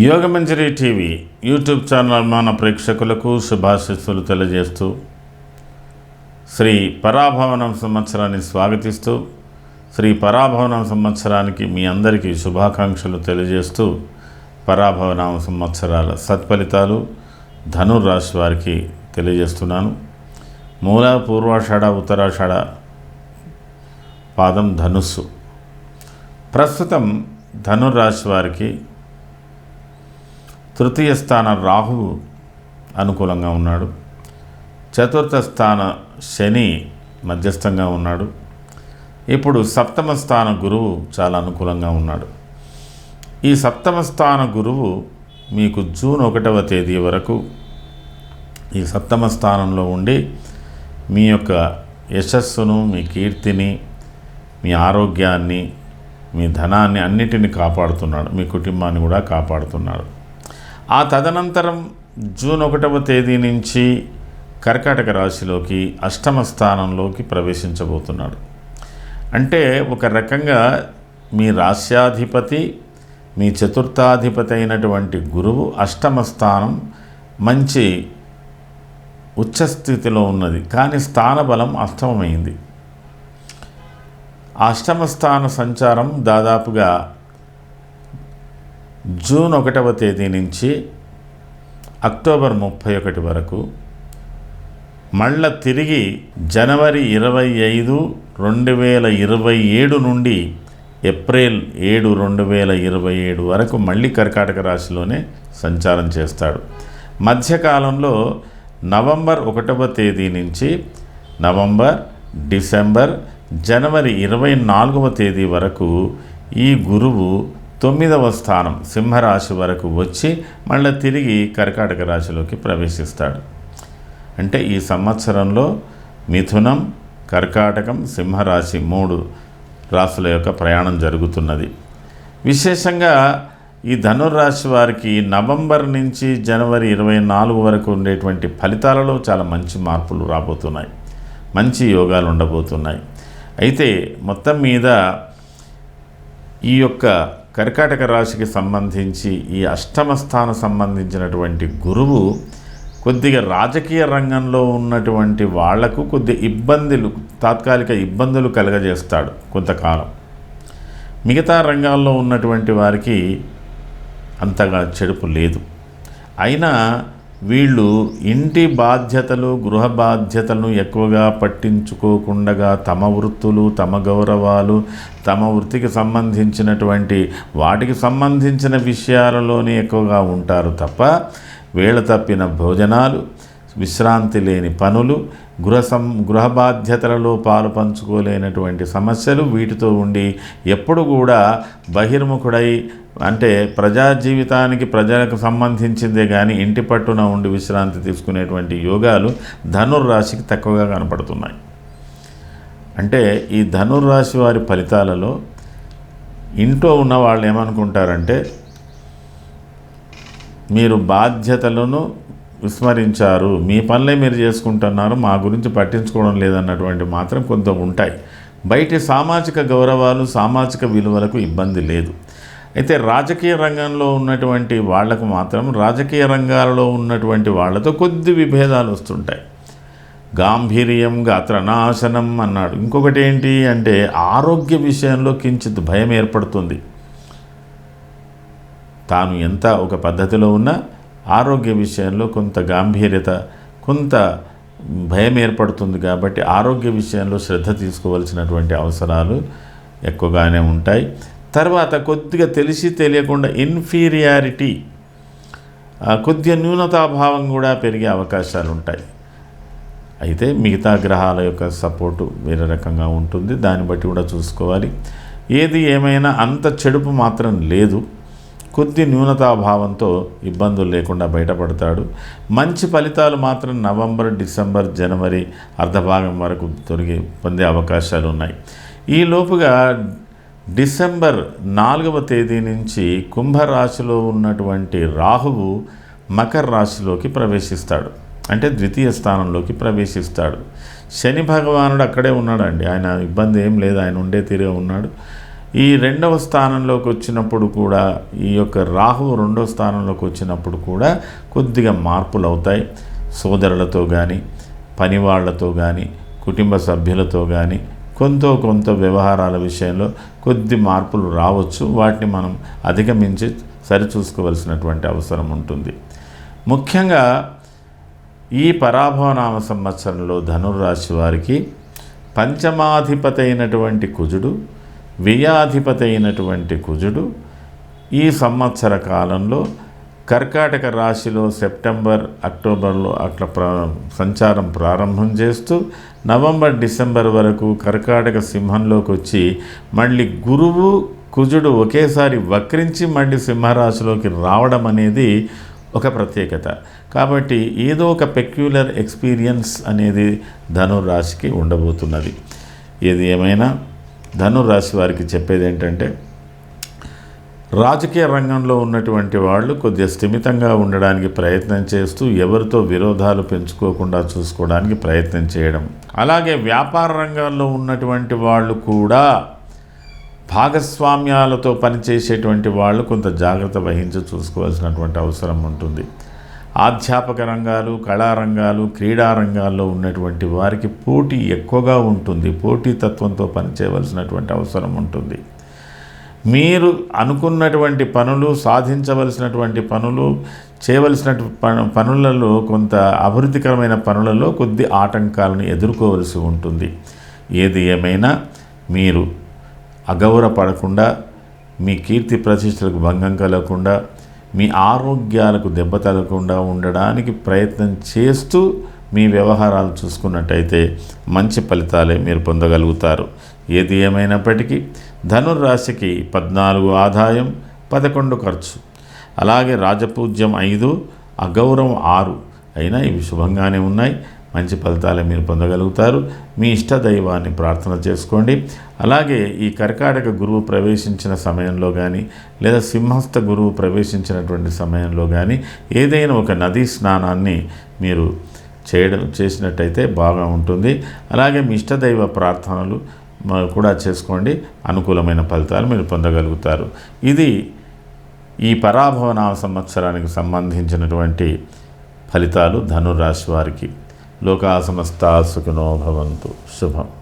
Yogamanjari TV YouTube channel మన ప్రేక్షకులకు శుభాశీస్సులు తెలియజేస్తూ శ్రీ పరాభవనం సంవత్సరాన్ని స్వాగతిస్తూ శ్రీ పరాభవనం సంవత్సరానికి మీ అందరికీ శుభాకాంక్షలు తెలియజేస్తూ పరాభవనం సంవత్సరాల సత్ఫలితాలు ధనుర్రాశి వారికి తెలియజేస్తున్నాను. మూల, పూర్వాషాఢ, ఉత్తరాషాఢ పాదం ధనుస్సు. ప్రస్తుతం ధనుర్రాశి వారికి తృతీయ స్థాన రాహువు అనుకూలంగా ఉన్నాడు. చతుర్థ స్థాన శని మధ్యస్థంగా ఉన్నాడు. ఇప్పుడు సప్తమ స్థాన గురువు చాలా అనుకూలంగా ఉన్నాడు. ఈ సప్తమ స్థాన గురువు మీకు జూన్ 1వ తేదీ వరకు ఈ సప్తమ స్థానంలో ఉండి మీ యొక్క యశస్సును, మీ కీర్తిని, మీ ఆరోగ్యాన్ని, మీ ధనాన్ని అన్నిటిని కాపాడుతున్నాడు. మీ కుటుంబాన్ని కూడా కాపాడుతున్నాడు. ఆ తదనంతరం జూన్ 1వ తేదీ నుంచి కర్కాటక రాశిలోకి అష్టమ స్థానంలోకి ప్రవేశించబోతున్నాడు. అంటే ఒక రకంగా మీ రాశ్యాధిపతి, మీ చతుర్థాధిపతి అయినటువంటి గురువు అష్టమ స్థానం మంచి ఉచ్చస్థితిలో ఉన్నది, కానీ స్థానబలం అష్టమమైంది. అష్టమ స్థాన సంచారం దాదాపుగా జూన్ 1వ తేదీ నుంచి అక్టోబర్ 31 వరకు, మళ్ళా తిరిగి జనవరి 25, 2027 నుండి ఏప్రిల్ 7, 2027 వరకు మళ్ళీ కర్కాటక రాశిలోనే సంచారం చేస్తాడు. మధ్యకాలంలో నవంబర్ 1వ తేదీ నుంచి నవంబర్, డిసెంబర్, జనవరి 24వ తేదీ వరకు ఈ గురువు 9వ స్థానం సింహరాశి వరకు వచ్చి మళ్ళీ తిరిగి కర్కాటక రాశిలోకి ప్రవేశిస్తాడు. అంటే ఈ సంవత్సరంలో మిథునం, కర్కాటకం, సింహరాశి 3 రాశుల యొక్క ప్రయాణం జరుగుతున్నది. విశేషంగా ఈ ధనుర్రాశి వారికి నవంబర్ నుంచి జనవరి 24 వరకు ఉండేటువంటి ఫలితాలలో చాలా మంచి మార్పులు రాబోతున్నాయి, మంచి యోగాలు ఉండబోతున్నాయి. అయితే మొత్తం మీద ఈ యొక్క కర్కాటక రాశికి సంబంధించి ఈ అష్టమ స్థానం సంబంధించినటువంటి గురువు కొద్దిగా రాజకీయ రంగంలో ఉన్నటువంటి వాళ్లకు కొద్ది ఇబ్బందులు, తాత్కాలిక ఇబ్బందులు కలగజేస్తాడు కొంతకాలం. మిగతా రంగాల్లో ఉన్నటువంటి వారికి అంతగా చెడుపు లేదు. అయినా వీళ్ళు ఇంటి బాధ్యతలు, గృహ బాధ్యతలను ఎక్కువగా పట్టించుకోకుండా తమ వృత్తులు, తమ గౌరవాలు, తమ వృత్తికి సంబంధించినటువంటి వాటికి సంబంధించిన విషయాలలోనే ఎక్కువగా ఉంటారు తప్ప వేళ తప్పిన భోజనాలు, విశ్రాంతి లేని పనులు, గృహ బాధ్యతలలో పాలు పంచుకోలేనటువంటి సమస్యలు వీటితో ఉండి ఎప్పుడు కూడా బహిర్ముఖుడై, అంటే ప్రజా జీవితానికి ప్రజలకు సంబంధించిందే కానీ ఇంటి పట్టున ఉండి విశ్రాంతి తీసుకునేటువంటి యోగాలు ధనుర్రాశికి తక్కువగా కనపడుతున్నాయి. అంటే ఈ ధనుర్రాశి వారి ఫలితాలలో ఇంట్లో ఉన్న వాళ్ళు ఏమనుకుంటారంటే, మీరు బాధ్యతలను విస్మరించారు, మీ పనులే మీరు చేసుకుంటున్నారు, మా గురించి పట్టించుకోవడం లేదన్నటువంటి మాత్రం కొంత ఉంటాయి. బయటి సామాజిక గౌరవాలు, సామాజిక విలువలకు ఇబ్బంది లేదు. అయితే రాజకీయ రంగంలో ఉన్నటువంటి వాళ్లకు మాత్రం రాజకీయ రంగాలలో ఉన్నటువంటి వాళ్లతో కొద్ది విభేదాలు వస్తుంటాయి. గాంభీర్యం గాత్రనాశనం అన్నాడు. ఇంకొకటి ఏంటి అంటే ఆరోగ్య విషయంలో కించిత్ భయం ఏర్పడుతుంది. తాను ఎంత ఒక పద్ధతిలో ఉన్నా ఆరోగ్య విషయంలో కొంత గాంభీర్యత, కొంత భయం ఏర్పడుతుంది. కాబట్టి ఆరోగ్య విషయంలో శ్రద్ధ తీసుకోవాల్సినటువంటి అవసరాలు ఎక్కువగానే ఉంటాయి. తర్వాత కొద్దిగా తెలిసి తెలియకుండా ఇన్ఫీరియారిటీ, కొద్దిగా న్యూనతాభావం కూడా పెరిగే అవకాశాలు ఉంటాయి. అయితే మిగతా గ్రహాల యొక్క సపోర్టు వేరే రకంగా ఉంటుంది, దాన్ని బట్టి కూడా చూసుకోవాలి. ఏది ఏమైనా అంత చెడుపు మాత్రం లేదు. కొద్ది న్యూనతాభావంతో ఇబ్బందులు లేకుండా బయటపడతాడు. మంచి ఫలితాలు మాత్రం నవంబర్, డిసెంబర్, జనవరి అర్ధభాగం వరకు పొందే అవకాశాలు ఉన్నాయి. ఈ లోపుగా డిసెంబర్ 4వ తేదీ నుంచి కుంభరాశిలో ఉన్నటువంటి రాహువు మకర రాశిలోకి ప్రవేశిస్తాడు. అంటే ద్వితీయ స్థానంలోకి ప్రవేశిస్తాడు. శని భగవానుడు అక్కడే ఉన్నాడండి, ఆయన ఇబ్బంది ఏం లేదు, ఆయన ఉండే తీరుగా ఉన్నాడు. ఈ 2వ స్థానంలోకి వచ్చినప్పుడు కూడా, ఈ యొక్క రాహువు 2వ స్థానంలోకి వచ్చినప్పుడు కూడా కొద్దిగా మార్పులు అవుతాయి. సోదరులతో కానీ, పని వాళ్ళతో కానీ, కుటుంబ సభ్యులతో కానీ కొంత వ్యవహారాల విషయంలో కొద్ది మార్పులు రావచ్చు. వాటిని మనం అధిగమించి సరిచూసుకోవలసినటువంటి అవసరం ఉంటుంది. ముఖ్యంగా ఈ పరాభవనామ సంవత్సరంలో ధనుర్రాశి వారికి పంచమాధిపతి అయినటువంటి కుజుడు, వ్యయాధిపతి అయినటువంటి కుజుడు ఈ సంవత్సర కాలంలో కర్కాటక రాశిలో సెప్టెంబర్, అక్టోబర్లో అట్లా సంచారం ప్రారంభం చేస్తూ నవంబర్, డిసెంబర్ వరకు కర్కాటక సింహంలోకి వచ్చి మళ్ళీ గురువు, కుజుడు ఒకేసారి వక్రించి మళ్ళీ సింహరాశిలోకి రావడం అనేది ఒక ప్రత్యేకత. కాబట్టి ఏదో ఒక పెక్యులర్ ఎక్స్పీరియన్స్ అనేది ధనుర్రాశికి ఉండబోతున్నది. ఏది ఏమైనా ధనుర్రాశి వారికి చెప్పేది ఏంటంటే, రాజకీయ రంగంలో ఉన్నటువంటి వాళ్ళు కొద్దిగా స్థిమితంగా ఉండడానికి ప్రయత్నం చేస్తూ ఎవరితో విరోధాలు పెంచుకోకుండా చూసుకోవడానికి ప్రయత్నం చేయడం. అలాగే వ్యాపార రంగాల్లో ఉన్నటువంటి వాళ్ళు కూడా భాగస్వామ్యాలతో పనిచేసేటువంటి వాళ్ళు కొంత జాగ్రత్త వహించి చూసుకోవాల్సినటువంటి అవసరం ఉంటుంది. ఆధ్యాపక రంగాలు, కళారంగాలు, క్రీడా రంగాల్లో ఉన్నటువంటి వారికి పోటీ ఎక్కువగా ఉంటుంది. పోటీతత్వంతో పనిచేయవలసినటువంటి అవసరం ఉంటుంది. మీరు అనుకున్నటువంటి పనులు, సాధించవలసినటువంటి పనులు, చేయవలసిన పనులలో కొంత అభివృద్ధికరమైన పనులలో కొద్ది ఆటంకాలను ఎదుర్కోవలసి ఉంటుంది. ఏది ఏమైనా మీరు అగౌరవపడకుండా, మీ కీర్తి ప్రతిష్టలకు భంగం కలగకుండా, మీ ఆరోగ్యాలకు దెబ్బ తగలకుండా ఉండడానికి ప్రయత్నం చేస్తూ మీ వ్యవహారాలు చూసుకున్నట్టయితే మంచి ఫలితాలే మీరు పొందగలుగుతారు. ఏది ఏమైనప్పటికీ ధనుర్రాశికి 14 ఆదాయం, 11 ఖర్చు, అలాగే రాజపూజ్యం 5, అగౌరవం 6 అయినా ఇవి శుభంగానే ఉన్నాయి. మంచి ఫలితాలే మీరు పొందగలుగుతారు. మీ ఇష్ట దైవాన్ని ప్రార్థన చేసుకోండి. అలాగే ఈ కర్కాటక గురువు ప్రవేశించిన సమయంలో కానీ, లేదా సింహస్థ గురువు ప్రవేశించినటువంటి సమయంలో కానీ ఏదైనా ఒక నదీ స్నానాన్ని మీరు చేసినట్టయితే బాగా ఉంటుంది. అలాగే మీ ఇష్టదైవ ప్రార్థనలు కూడా చేసుకోండి. అనుకూలమైన ఫలితాలు మీరు పొందగలుగుతారు. ఇది ఈ పరాభవనామ సంవత్సరానికి సంబంధించినటువంటి ఫలితాలు ధనుర్రాశి వారికి. లోకా సమస్తా సుఖినో భవంతు. శుభం.